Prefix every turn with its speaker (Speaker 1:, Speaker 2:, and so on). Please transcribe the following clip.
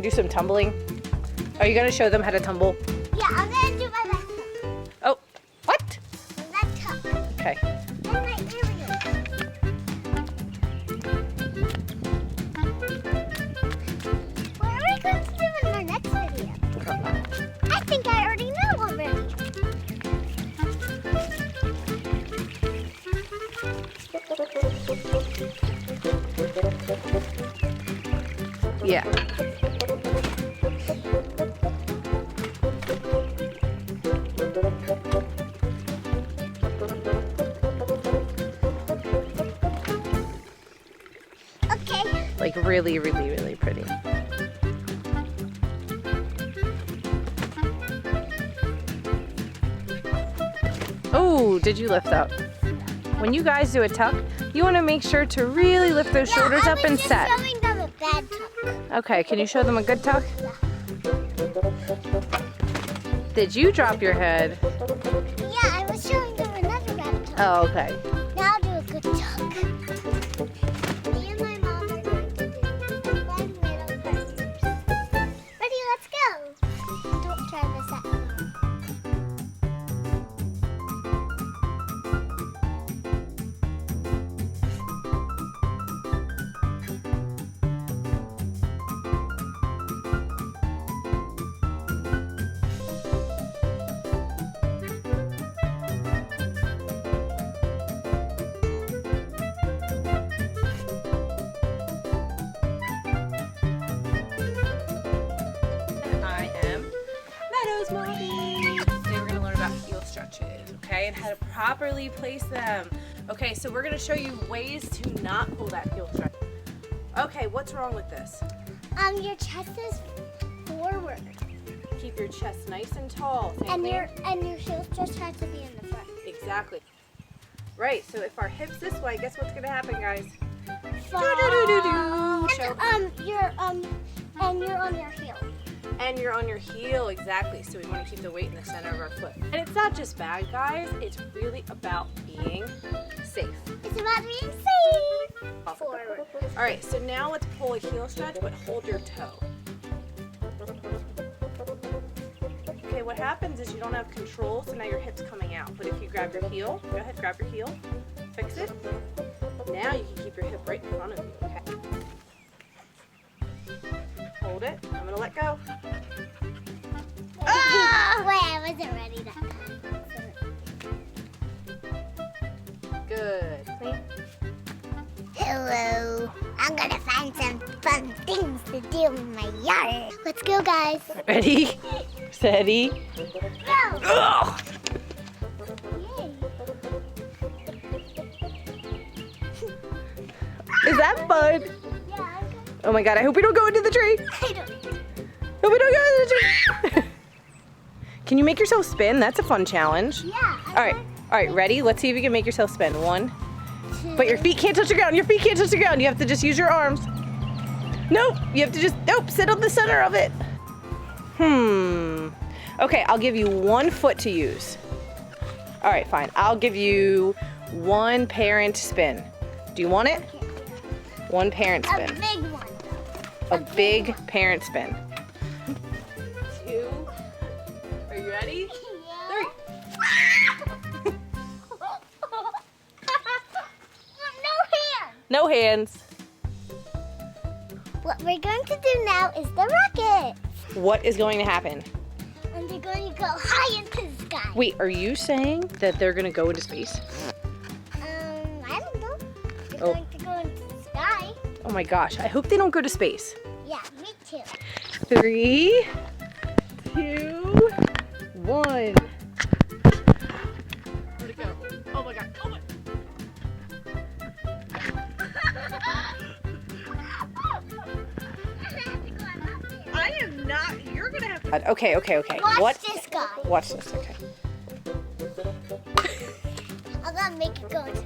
Speaker 1: do some tumbling? Are you gonna show them how to tumble?
Speaker 2: Yeah, I'm gonna do my left tuck.
Speaker 1: Oh, what?
Speaker 2: My left tuck.
Speaker 1: Okay.
Speaker 2: And my aerial. What are we going to do in our next video? I think I already know already.
Speaker 1: Yeah.
Speaker 2: Okay.
Speaker 1: Like really, really, really pretty. Oh, did you lift up? When you guys do a tuck, you want to make sure to really lift those shoulders up and set.
Speaker 2: I was just showing them a bad tuck.
Speaker 1: Okay, can you show them a good tuck? Did you drop your head?
Speaker 2: Yeah, I was showing them another bad tuck.
Speaker 1: Oh, okay.
Speaker 2: Now I'll do a good tuck. Me and my mom are going to do 1 middle first. Ready, let's go. Don't try this at home.
Speaker 1: I am Meadows Mommy. Today we're going to learn about heel stretches, okay, and how to properly place them. Okay, so we're going to show you ways to not pull that heel stretch. Okay, what's wrong with this?
Speaker 2: Your chest is forward.
Speaker 1: Keep your chest nice and tall. Same
Speaker 2: And
Speaker 1: thing.
Speaker 2: your heel stretch has to be in the front.
Speaker 1: Exactly. Right, so if our hips this way, guess what's going to happen, guys?
Speaker 2: Fall.
Speaker 1: Do-do-do-do-do. Show.
Speaker 2: And you're on your heel.
Speaker 1: And you're on your heel, exactly. So we want to keep the weight in the center of our foot. And it's not just bad, guys. It's really about being safe.
Speaker 2: It's about being safe. Forward.
Speaker 1: All right, so now let's pull a heel stretch, but hold your toe. Okay, what happens is you don't have control, so now your hip's coming out. But if you grab your heel, go ahead, grab your heel, fix it. Now you can keep your hip right in front of you, okay? Hold it. I'm gonna let go.
Speaker 2: Ah! Wait, I wasn't ready that time.
Speaker 1: Good. Clean.
Speaker 2: Hello. I'm gonna find some fun things to do in my yard. Let's go, guys.
Speaker 1: Ready, steady.
Speaker 2: Go.
Speaker 1: Ugh!
Speaker 2: Yay.
Speaker 1: Is that fun?
Speaker 2: Yeah, I'm good.
Speaker 1: Oh my God, I hope we don't go into the tree.
Speaker 2: I don't.
Speaker 1: Hope we don't go into the tree. Can you make yourself spin? That's a fun challenge.
Speaker 2: Yeah.
Speaker 1: All right, ready? Let's see if you can make yourself spin. 1,
Speaker 2: 2.
Speaker 1: but your feet can't touch the ground. Your feet can't touch the ground. You have to just use your arms. Nope, you have to just, sit on the center of it. Okay, I'll give you 1 foot to use. All right, fine. I'll give you 1 parent spin. Do you want it? 1 parent
Speaker 2: A
Speaker 1: spin.
Speaker 2: big one.
Speaker 1: A big parent spin. 2. Are you ready?
Speaker 2: Yeah.
Speaker 1: 3.
Speaker 2: No hands.
Speaker 1: No hands.
Speaker 2: What we're going to do now is the rocket.
Speaker 1: What is going to happen?
Speaker 2: And they're going to go high into the sky.
Speaker 1: Wait, are you saying that they're going to go into space?
Speaker 2: I don't know. They're
Speaker 1: Oh.
Speaker 2: going to go into the sky.
Speaker 1: Oh my gosh, I hope they don't go to space.
Speaker 2: Yeah, me too.
Speaker 1: 3, 2, 1. Where'd it go? Oh my God, oh my. I am not, you're going to have to. Okay.
Speaker 2: Watch this guy.
Speaker 1: Watch this, okay.
Speaker 2: I'm going to make it go into